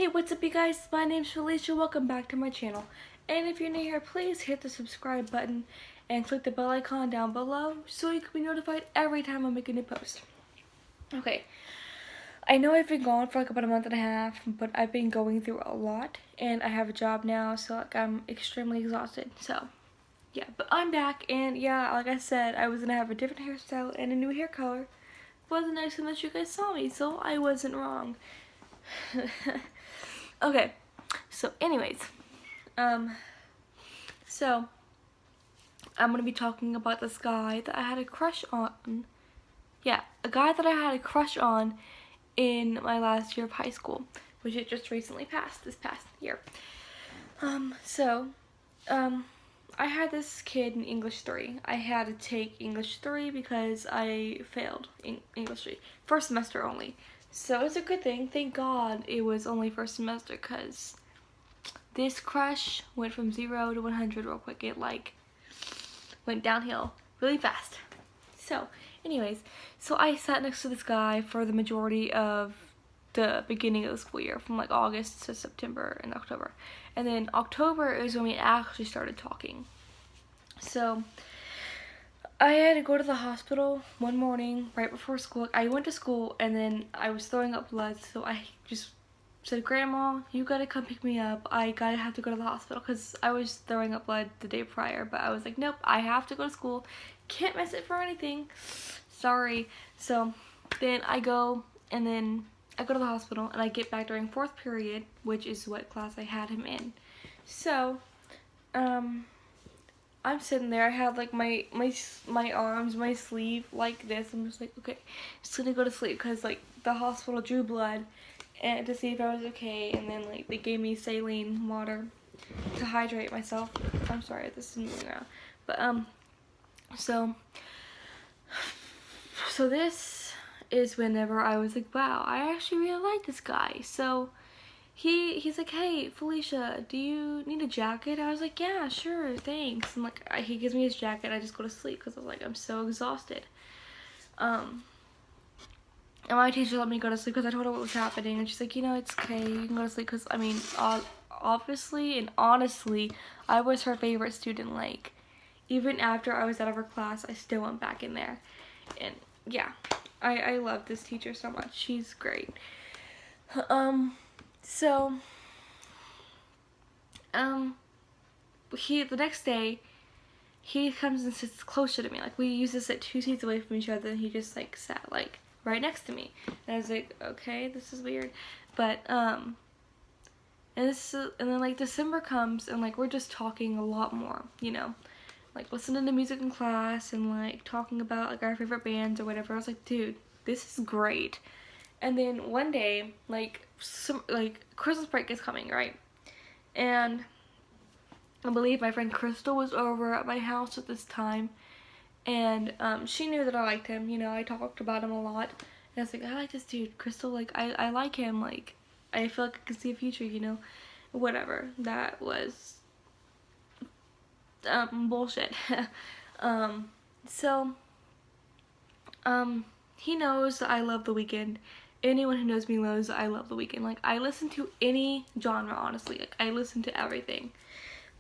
Hey, what's up you guys? My name's Felicia. Welcome back to my channel. And if you're new here, please hit the subscribe button and click the bell icon down below so you can be notified every time I make a new post. Okay, I know I've been gone for like about a month and a half, but I've been going through a lot and I have a job now, so like I'm extremely exhausted. So yeah, but I'm back, and yeah, like I said, I was gonna have a different hairstyle and a new hair color. Wasn't nice that you guys saw me, so I wasn't wrong. Okay, so anyways, so I'm gonna be talking about this guy that I had a crush on. Yeah, a guy that I had a crush on in my last year of high school, which it just recently passed, this past year. I had this kid in English 3. I had to take English 3 because I failed in English 3. First semester only. So it's a good thing. Thank God it was only first semester, because this crush went from 0 to 100 real quick. It like went downhill really fast. So anyways, so I sat next to this guy for the majority of the beginning of the school year, from like August to September and October. And then October is when we actually started talking. So I had to go to the hospital one morning right before school. I went to school and then I was throwing up blood, so I just said, "Grandma, you gotta come pick me up. I gotta have to go to the hospital," because I was throwing up blood the day prior, but I was like, nope, I have to go to school. Can't miss it for anything. Sorry. So then I go, and then I go to the hospital, and I get back during 4th period, which is what class I had him in. So, I'm sitting there. I had like my arms, my sleeve like this. I'm just like, okay, just gonna go to sleep, because like the hospital drew blood and to see if I was okay, and then like they gave me saline water to hydrate myself. I'm sorry, this is moving around, but so this is whenever I was like, wow, I actually really like this guy. So he's like, "Hey Felicia, do you need a jacket?" I was like, "Yeah, sure, thanks." And like he gives me his jacket. I just go to sleep because I was like, I'm so exhausted. And my teacher let me go to sleep because I told her what was happening, and she's like, "It's okay, you can go to sleep," because I mean, obviously and honestly, I was her favorite student. Like, even after I was out of her class, I still went back in there. And yeah, I love this teacher so much. She's great. So the next day, he comes and sits closer to me. Like, we used to sit 2 seats away from each other, and he just like sat like right next to me. And I was like, okay, this is weird. But and then like December comes, and like we're just talking a lot more, like listening to music in class and like talking about like our favorite bands or whatever. I was like, dude, this is great. And then one day, like Christmas break is coming, right? And I believe my friend Crystal was over at my house at this time, and she knew that I liked him. I talked about him a lot, and I was like, I like this dude, Crystal. Like, I like him. Like, I feel like I can see a future. Whatever. That was bullshit. So he knows that I love The Weeknd. Anyone who knows me knows that I love The Weeknd. Like, I listen to any genre, honestly. Like, I listen to everything.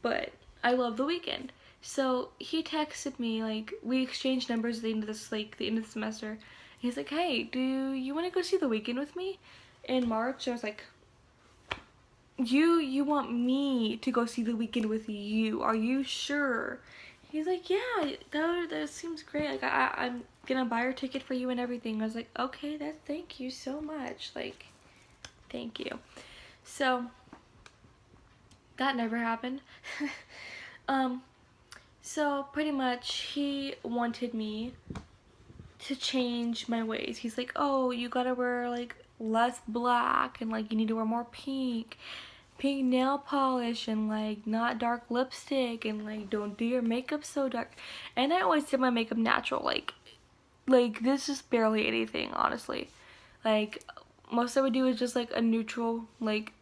But I love The Weeknd. So he texted me, like, we exchanged numbers at the end of the semester. He's like, "Hey, do you want to go see The Weeknd with me in March?" I was like, you want me to go see The Weeknd with you? Are you sure? He's like, "Yeah, that seems great. Like, I'm gonna buy your ticket for you and everything." I was like, okay, thank you so much. Like, thank you. So that never happened. So pretty much he wanted me to change my ways. He's like, "Oh, you gotta wear like less black, and like you need to wear more pink nail polish, and like not dark lipstick, and like don't do your makeup so dark." And I always did my makeup natural. Like this is barely anything, honestly. Like, most I would do is just like a neutral like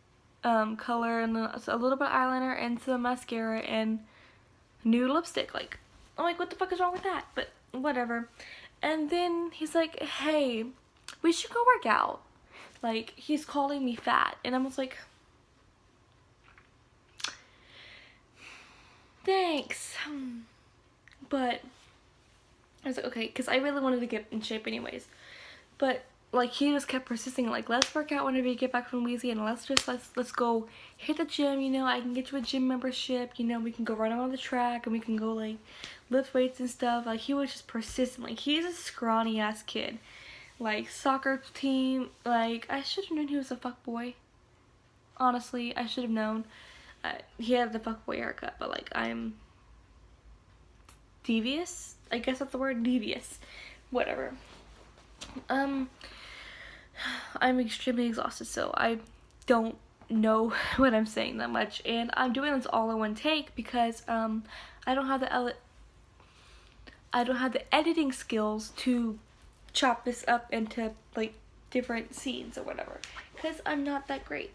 color, and then a little bit of eyeliner and some mascara and nude lipstick. Like, I'm like, what the fuck is wrong with that? But whatever. And then he's like, "Hey, we should go work out." Like, he's calling me fat, and I was like, thanks. But I was like, okay, because I really wanted to get in shape anyways. But like, he just kept persisting, like, let's work out whenever you get back from Louisiana. Let's go hit the gym, you know, I can get you a gym membership, you know, we can go run on the track, and we can go, like, lift weights and stuff. Like, he was just persistent. Like, he's a scrawny ass kid. Like, soccer team, like, I should have known he was a fuckboy. Honestly, I should have known. He had the fuckboy haircut, but like, I'm devious? I guess that's the word, devious. Whatever. I'm extremely exhausted, so I don't know what I'm saying that much, and I'm doing this all in one take because I don't have the editing skills to chop this up into like different scenes or whatever, because I'm not that great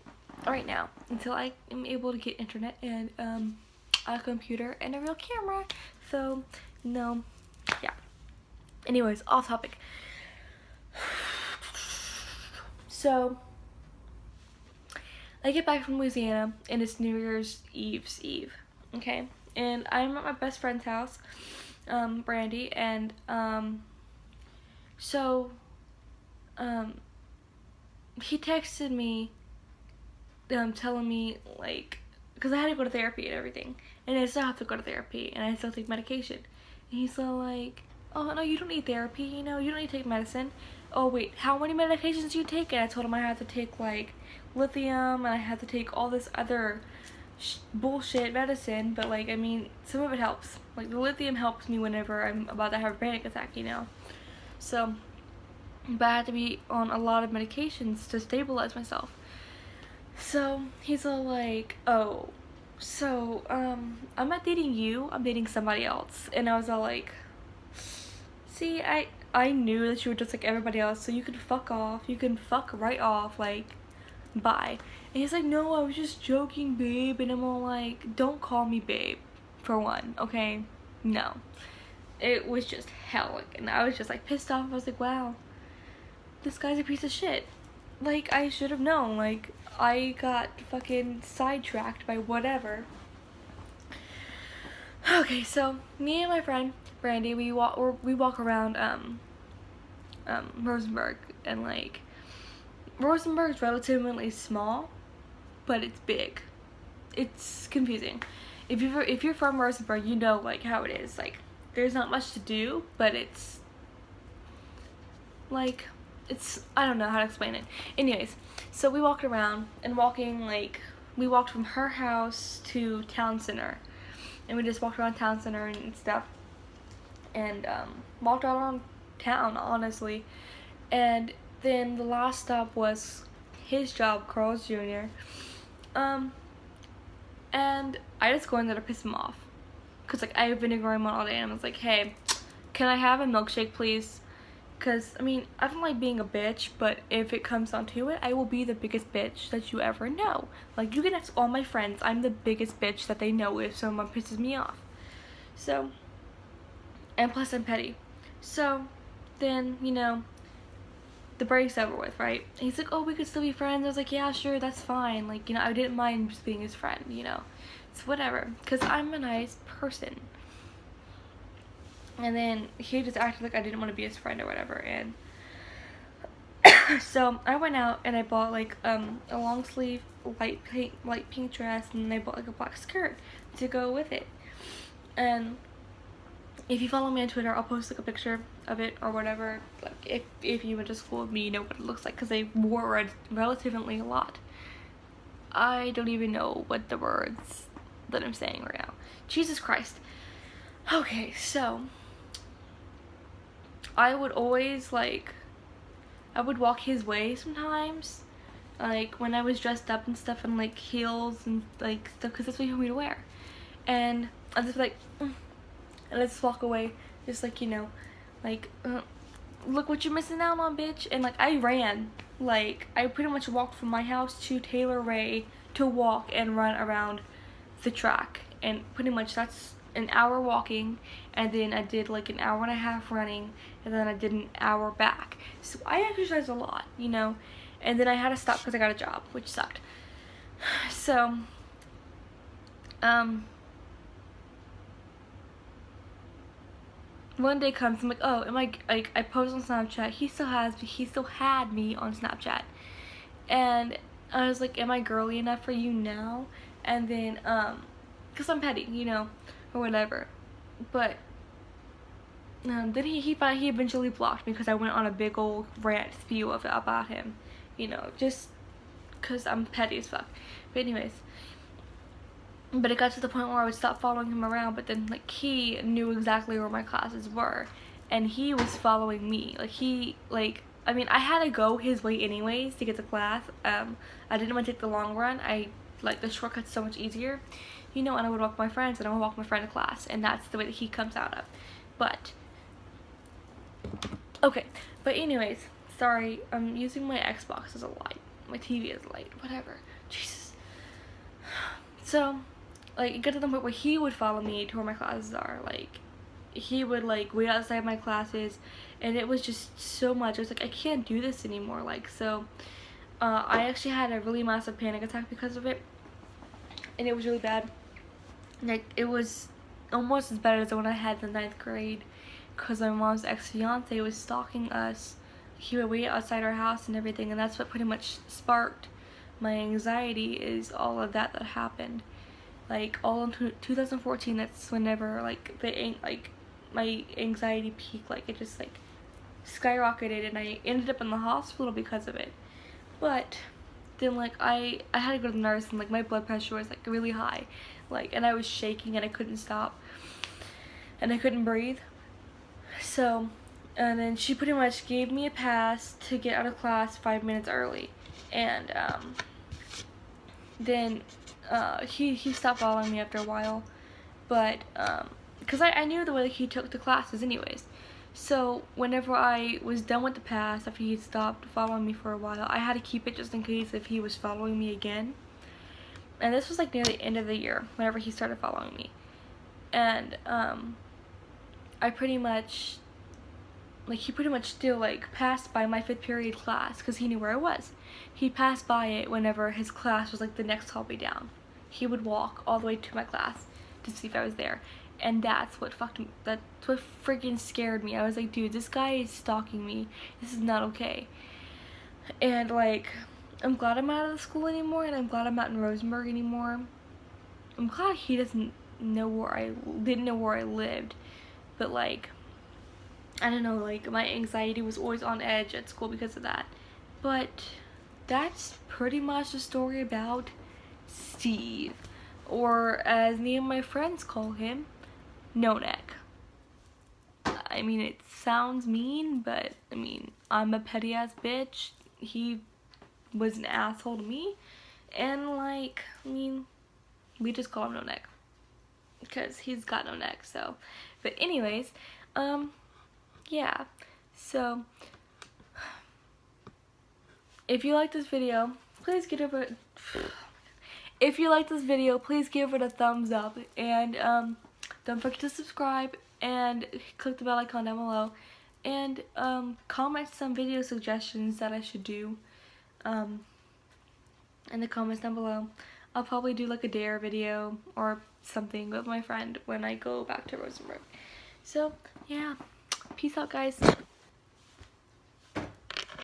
right now until I am able to get internet and a computer and a real camera. So no, yeah. Anyways, off topic. So I get back from Louisiana and it's New Year's Eve's Eve, okay? And I'm at my best friend's house, Brandy, and he texted me telling me, like, because I had to go to therapy and everything, and I still have to go to therapy, and I still take medication. And he's all like, oh no, you don't need therapy, you know, you don't need to take medicine. Oh wait, how many medications do you take? And I told him I had to take like lithium, and I had to take all this other bullshit medicine, but like, I mean, some of it helps. Like, the lithium helps me whenever I'm about to have a panic attack, you know. So, but I had to be on a lot of medications to stabilize myself. So he's all like, oh, so I'm not dating you, I'm dating somebody else. And I was all like, see, I knew that you were just like everybody else, so you can fuck off, you can fuck right off, like, bye. And he's like, no, I was just joking, babe. And I'm all like, don't call me babe, for one, okay? No. It was just hell, and I was just like pissed off. I was like, wow, this guy's a piece of shit. Like, I should have known. Like, I got fucking sidetracked by whatever. Okay, so me and my friend Brandy, we walk around Rosenberg, and like, Rosenberg's relatively small, but it's big. It's confusing. If you're from Rosenberg, you know like how it is. Like, there's not much to do, but it's like, I don't know how to explain it. Anyways, so we walked around, and we walked from her house to town center, and we just walked around town center and stuff, and walked all around town, honestly. And then the last stop was his job, Carl's Jr. And I just go in there to piss him off, cause like, I've been ignoring him all day, and I was like, hey, can I have a milkshake, please? Cause I mean, I don't like being a bitch, but if it comes down to it, I will be the biggest bitch that you ever know. Like, you can ask all my friends, I'm the biggest bitch that they know if someone pisses me off. So, and plus I'm petty. So then, you know, the break's over with, right? And he's like, oh, we could still be friends. I was like, yeah, sure, that's fine. Like, you know, I didn't mind just being his friend, you know. It's whatever, because I'm a nice person. And then he just acted like I didn't want to be his friend or whatever, and so I went out and I bought like a long sleeve light pink dress, and I bought like a black skirt to go with it. And if you follow me on Twitter, I'll post like a picture of it or whatever. Like, if you went to school with me, you know what it looks like, because I wore it relatively a lot. I don't even know what the words that I'm saying right now. Jesus Christ. Okay, so I would always like, I would walk his way sometimes, like when I was dressed up and stuff, and like heels and like stuff, because that's what he told me to wear. And I'd just be like, and let's just walk away, just like, you know, like, look what you're missing out on, bitch. And like, I ran, like, I pretty much walked from my house to Taylor Ray to walk and run around the track, and pretty much that's an hour walking, and then I did like an hour and a half running, and then I did an hour back. So I exercise a lot, you know, And then I had to stop because I got a job, which sucked. So, one day comes, I'm like, oh, am I, like, I post on Snapchat, he still had me on Snapchat. And I was like, am I girly enough for you now? And then, cause I'm petty, you know, or whatever. But, then he eventually blocked me because I went on a big old rant spew about him. You know, just cause I'm petty as fuck. But anyways. But it got to the point where I would stop following him around, but then, like, he knew exactly where my classes were, and he was following me. Like, I mean, I had to go his way anyways to get to class. I didn't want to take the long run. I like the shortcut's so much easier, you know, and I would walk with my friends, and I would walk my friend to class, and that's the way that he comes out of. But, okay, but anyways, sorry, I'm using my Xbox as a light. My TV as a light, whatever. Jesus. So, like, it got to the point where he would follow me to where my classes are. Like, he would, like, wait outside my classes, and it was just so much. I was like, I can't do this anymore. Like, so, I actually had a really massive panic attack because of it, and it was really bad. Like, it was almost as bad as the one I had in the 9th grade, because my mom's ex-fiance was stalking us. He would wait outside our house and everything, and that's what pretty much sparked my anxiety, is all of that happened. Like, all in 2014, that's whenever, like, my anxiety peaked. Like, it just, like, skyrocketed, and I ended up in the hospital because of it. But then, like, I had to go to the nurse, and, like, my blood pressure was, like, really high. Like, and I was shaking, and I couldn't stop, and I couldn't breathe. So, and then she pretty much gave me a pass to get out of class 5 minutes early. And, then he stopped following me after a while, but because I knew the way that he took the classes anyways. So whenever I was done with the pass, after he stopped following me for a while, I had to keep it just in case if he was following me again. And this was like near the end of the year whenever he started following me. And I pretty much, like, he pretty much still, like, passed by my 5th period class because he knew where I was. He passed by it whenever his class was, like, the next hallway down. He would walk all the way to my class to see if I was there. And that's what freaking scared me. I was like, dude, this guy is stalking me. This is not okay. And, like, I'm glad I'm not out of the school anymore, and I'm glad I'm not in Rosenberg anymore. I'm glad he didn't know where I lived. But, like, I don't know, like, my anxiety was always on edge at school because of that. But that's pretty much the story about Steve, or as me and my friends call him, No Neck. I mean, it sounds mean, but I mean, I'm a petty ass bitch. He was an asshole to me, and, like, I mean, we just call him No Neck because he's got no neck. So, but anyways, yeah, so if you like this video, please give it a thumbs up, and don't forget to subscribe and click the bell icon down below, and comment some video suggestions that I should do in the comments down below. I'll probably do, like, a dare video or something with my friend when I go back to Rosenberg. So yeah, peace out, guys.